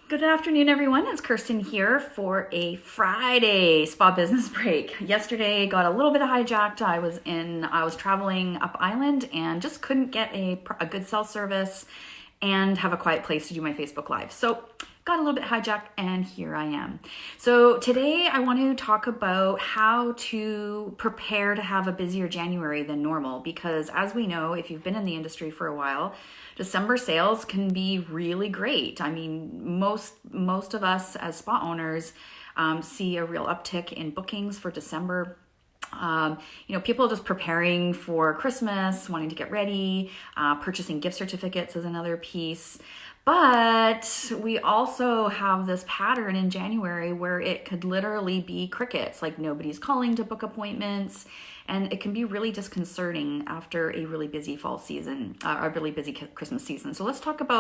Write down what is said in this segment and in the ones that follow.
Good afternoon, everyone. It's Kirsten here for a Friday spa business break. Yesterday got a little bit hijacked. I was traveling up island and just couldn't get a good cell service and have a quiet place to do my Facebook Live. So got a little bit hijacked and here I am. So today I want to talk about how to prepare to have a busier January than normal, because as we know, if you've been in the industry for a while, December sales can be really great. I mean, most of us as spa owners see a real uptick in bookings for December. People just preparing for Christmas, wanting to get ready, purchasing gift certificates is another piece. But we also have this pattern in January where it could literally be crickets, like nobody's calling to book appointments. And it can be really disconcerting after a really busy fall season, a really busy Christmas season. So I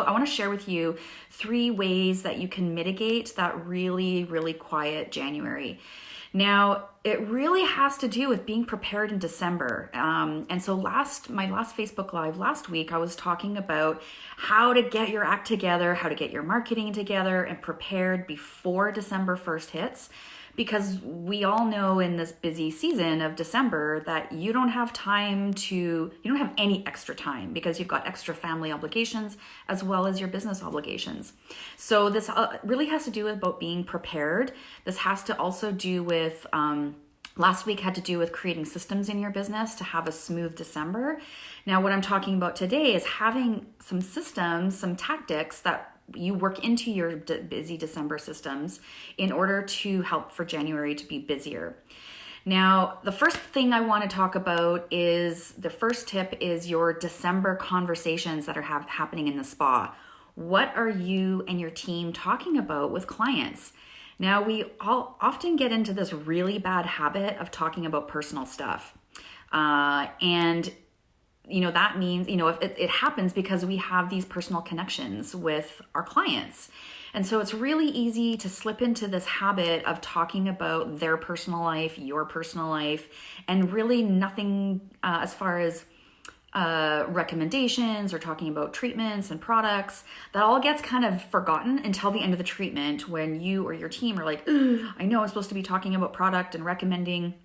want to share with you 3 ways that you can mitigate that really, really quiet January. Now, it really has to do with being prepared in December. And so my last Facebook Live last week, I was talking about how to get your act together, how to get your marketing together and prepared before December 1st hits. Because we all know in this busy season of December that you don't have any extra time because you've got extra family obligations as well as your business obligations. So this really has to do with about being prepared. This has to also do with, last week had to do with creating systems in your business to have a smooth December. Now, what I'm talking about today is having some systems, some tactics that you work into your busy December systems in order to help for January to be busier. Now, the first thing I want to talk about is the first tip is your December conversations that are happening in the spa. What are you and your team talking about with clients? Now, we all often get into this really bad habit of talking about personal stuff. That means, if it happens because we have these personal connections with our clients. And so it's really easy to slip into this habit of talking about their personal life, your personal life, and really nothing as far as recommendations or talking about treatments and products. That all gets kind of forgotten until the end of the treatment when you or your team are like, I know I'm supposed to be talking about product and recommending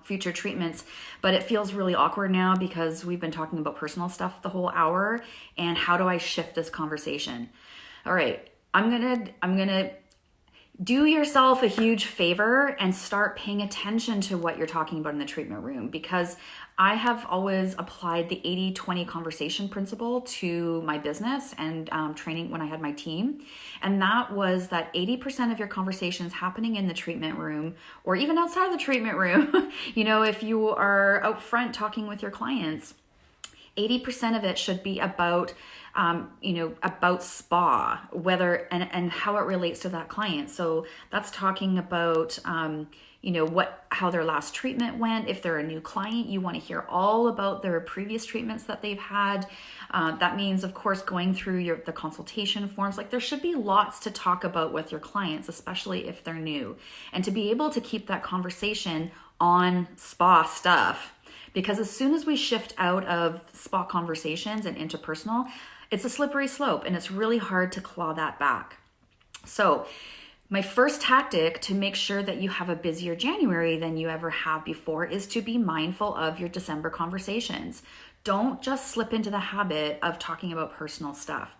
future treatments, but it feels really awkward now because we've been talking about personal stuff the whole hour. And how do I shift this conversation? All right, I'm gonna do yourself a huge favor and start paying attention to what you're talking about in the treatment room, because I have always applied the 80-20 conversation principle to my business and training when I had my team. And that was that 80% of your conversations happening in the treatment room or even outside of the treatment room, if you are out front talking with your clients, 80% of it should be about about spa, whether and how it relates to that client. So that's talking about how their last treatment went. If they're a new client, you want to hear all about their previous treatments that they've had. That means, of course, going through the consultation forms. Like, there should be lots to talk about with your clients, especially if they're new, and to be able to keep that conversation on spa stuff. Because as soon as we shift out of spa conversations and into personal, it's a slippery slope and it's really hard to claw that back. So my first tactic to make sure that you have a busier January than you ever have before is to be mindful of your December conversations. Don't just slip into the habit of talking about personal stuff.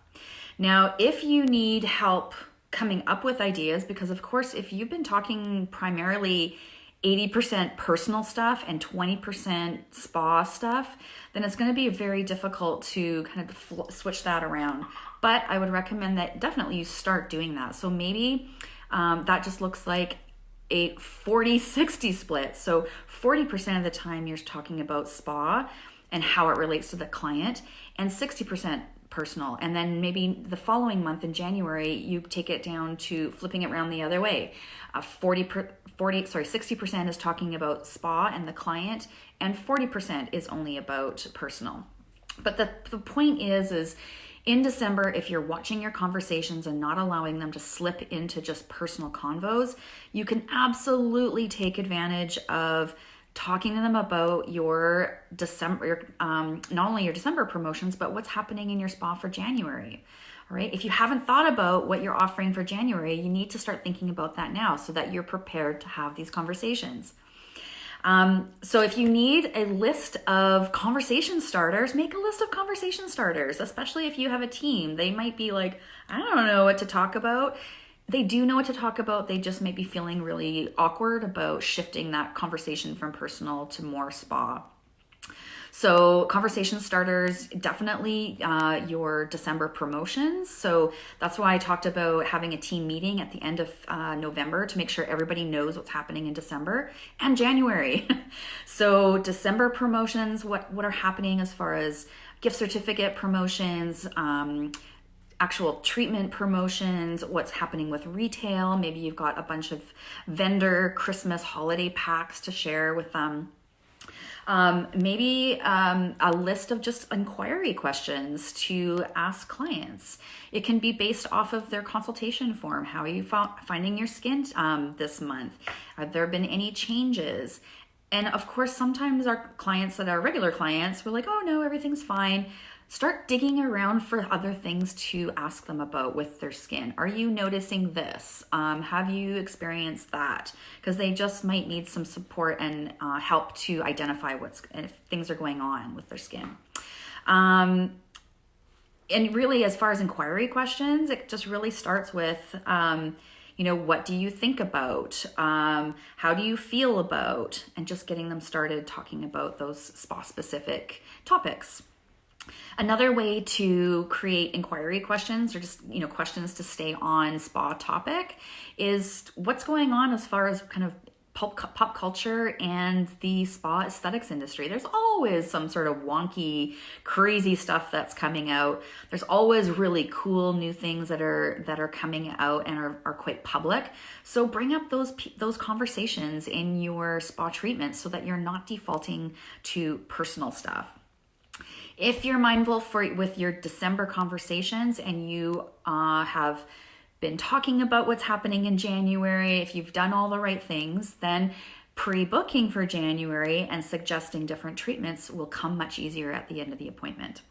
Now, if you need help coming up with ideas, because of course, if you've been talking primarily 80% personal stuff and 20% spa stuff, then it's going to be very difficult to kind of switch that around. But I would recommend that definitely you start doing that. So maybe that just looks like a 40-60 split. So 40% of the time you're talking about spa and how it relates to the client, and 60% personal. And then maybe the following month in January, you take it down to flipping it around the other way. 60% is talking about spa and the client, and 40% is only about personal. But the point is in December, if you're watching your conversations and not allowing them to slip into just personal convos, you can absolutely take advantage of talking to them about your December, not only your December promotions, but what's happening in your spa for January. All right. If you haven't thought about what you're offering for January, you need to start thinking about that now so that you're prepared to have these conversations. So if you need a list of conversation starters, make a list of conversation starters, especially if you have a team. They might be like, I don't know what to talk about. They do know what to talk about. They just may be feeling really awkward about shifting that conversation from personal to more spa. So conversation starters, definitely your December promotions. So that's why I talked about having a team meeting at the end of November to make sure everybody knows what's happening in December and January. So December promotions, what are happening as far as gift certificate promotions, actual treatment promotions, what's happening with retail. Maybe you've got a bunch of vendor Christmas holiday packs to share with them. Maybe a list of just inquiry questions to ask clients. It can be based off of their consultation form. How are you finding your skin this month? Have there been any changes? And of course, sometimes our clients that are regular clients, we're like, oh no, everything's fine. Start digging around for other things to ask them about with their skin. Are you noticing this? Have you experienced that? Because they just might need some support and help to identify if things are going on with their skin. And really, as far as inquiry questions, it just really starts with, what do you think about? How do you feel about? And just getting them started talking about those spa-specific topics. Another way to create inquiry questions or just, questions to stay on spa topic is what's going on as far as kind of pop culture and the spa aesthetics industry. There's always some sort of wonky, crazy stuff that's coming out. There's always really cool new things that are coming out and are quite public. So bring up those conversations in your spa treatments so that you're not defaulting to personal stuff. If you're mindful with your December conversations and you have been talking about what's happening in January, if you've done all the right things, then pre-booking for January and suggesting different treatments will come much easier at the end of the appointment.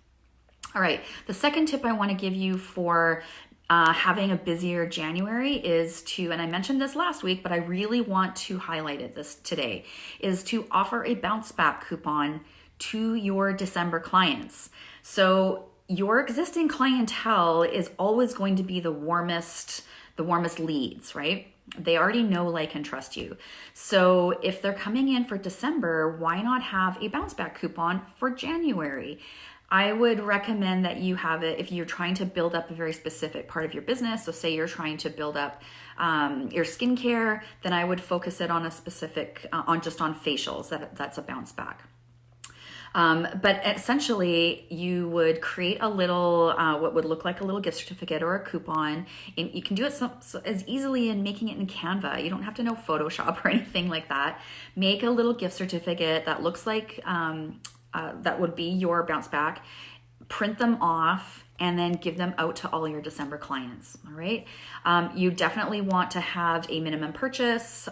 All right, the second tip I want to give you for having a busier January is to, and I mentioned this last week, but I really want to highlight this today, is to offer a bounce back coupon to your December clients. So your existing clientele is always going to be the warmest leads, right? They already know, like, and trust you. So if they're coming in for December, why not have a bounce back coupon for January? I would recommend that you have it if you're trying to build up a very specific part of your business. So say you're trying to build up your skincare, then I would focus it on a specific, on facials, that's a bounce back. But essentially, you would create a little, what would look like a little gift certificate or a coupon. And you can do it as easily in making it in Canva. You don't have to know Photoshop or anything like that. Make a little gift certificate that looks like, that would be your bounce back. Print them off and then give them out to all your December clients, all right? You definitely want to have a minimum purchase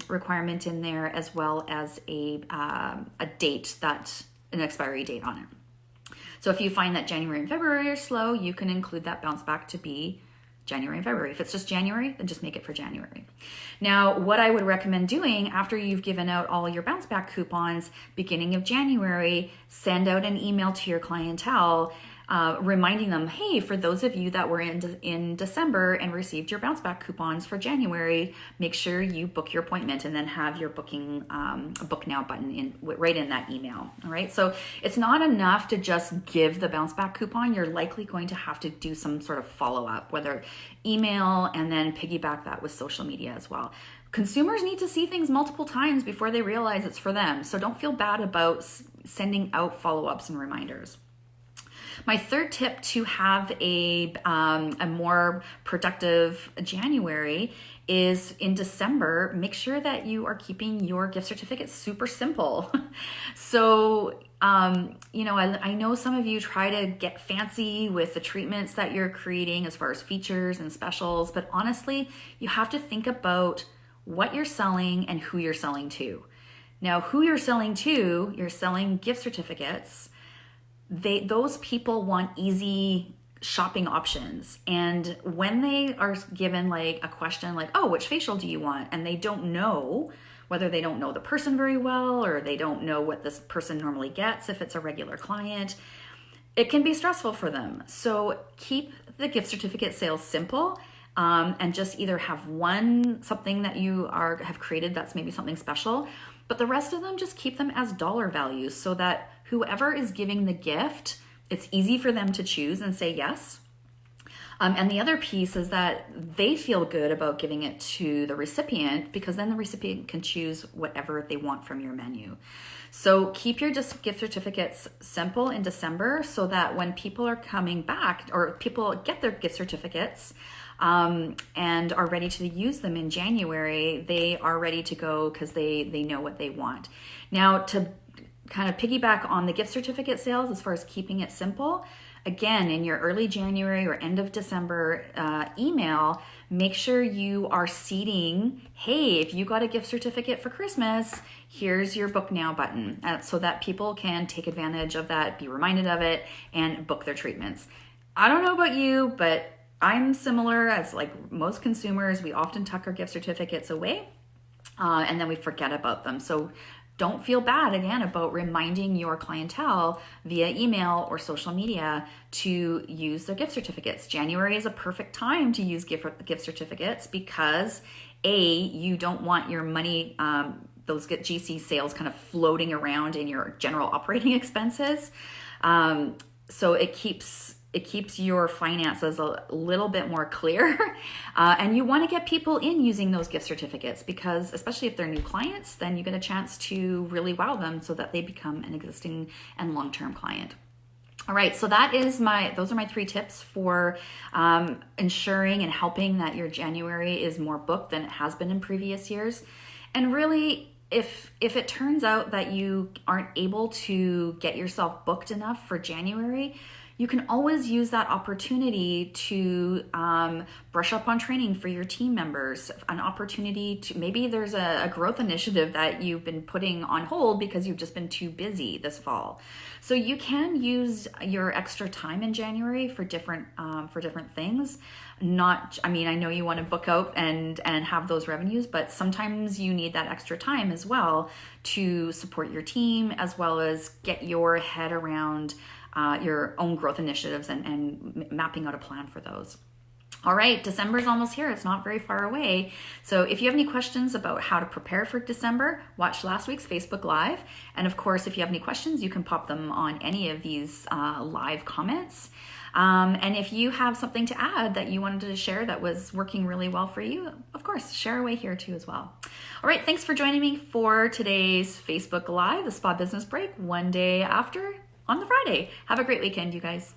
requirement in there, as well as a date an expiry date on it. So if you find that January and February are slow, you can include that bounce back to be January and February. If it's just January, then just make it for January. Now, what I would recommend doing after you've given out all your bounce back coupons, beginning of January, send out an email to your clientele reminding them, hey, for those of you that were in December and received your bounce back coupons for January, make sure you book your appointment and then have your booking book now button right in that email. All right. So it's not enough to just give the bounce back coupon. You're likely going to have to do some sort of follow up, whether email, and then piggyback that with social media as well. Consumers need to see things multiple times before they realize it's for them. So don't feel bad about sending out follow-ups and reminders. My third tip to have a more productive January is in December, make sure that you are keeping your gift certificates super simple. So, I know some of you try to get fancy with the treatments that you're creating as far as features and specials, but honestly, you have to think about what you're selling and who you're selling to. Now, who you're selling to, you're selling gift certificates. Those people want easy shopping options. And when they are given like a question like, oh, which facial do you want? And they don't know, whether they don't know the person very well or they don't know what this person normally gets if it's a regular client, it can be stressful for them. So keep the gift certificate sales simple, and just either have something that you have created that's maybe something special, but the rest of them just keep them as dollar values so that whoever is giving the gift, it's easy for them to choose and say yes. And the other piece is that they feel good about giving it to the recipient, because then the recipient can choose whatever they want from your menu. So keep your gift certificates simple in December so that when people are coming back or people get their gift certificates and are ready to use them in January, they are ready to go because they know what they want. Now, to kind of piggyback on the gift certificate sales as far as keeping it simple, again, in your early January or end of December email, make sure you are seeding, hey, if you got a gift certificate for Christmas, here's your book now button, so that people can take advantage of that, be reminded of it, and book their treatments. I don't know about you, but I'm similar as like most consumers. We often tuck our gift certificates away and then we forget about them. So don't feel bad, again, about reminding your clientele via email or social media to use their gift certificates. January is a perfect time to use gift certificates because you don't want your money, those GC sales kind of floating around in your general operating expenses. So it keeps your finances a little bit more clear. And you want to get people in using those gift certificates because, especially if they're new clients, then you get a chance to really wow them so that they become an existing and long-term client. All right, so those are my 3 tips for ensuring and helping that your January is more booked than it has been in previous years. And really, if it turns out that you aren't able to get yourself booked enough for January, you can always use that opportunity to brush up on training for your team members, an opportunity to, maybe there's a growth initiative that you've been putting on hold because you've just been too busy this fall. So you can use your extra time in January for different things. I know you want to book out and have those revenues, but sometimes you need that extra time as well to support your team, as well as get your head around your own growth initiatives and mapping out a plan for those. All right, December's almost here. It's not very far away. So if you have any questions about how to prepare for December, watch last week's Facebook Live. And of course, if you have any questions, you can pop them on any of these live comments. And if you have something to add that you wanted to share that was working really well for you, of course, share away here too as well. All right, thanks for joining me for today's Facebook Live, the Spa Business Break, one day after on the Friday. Have a great weekend, you guys.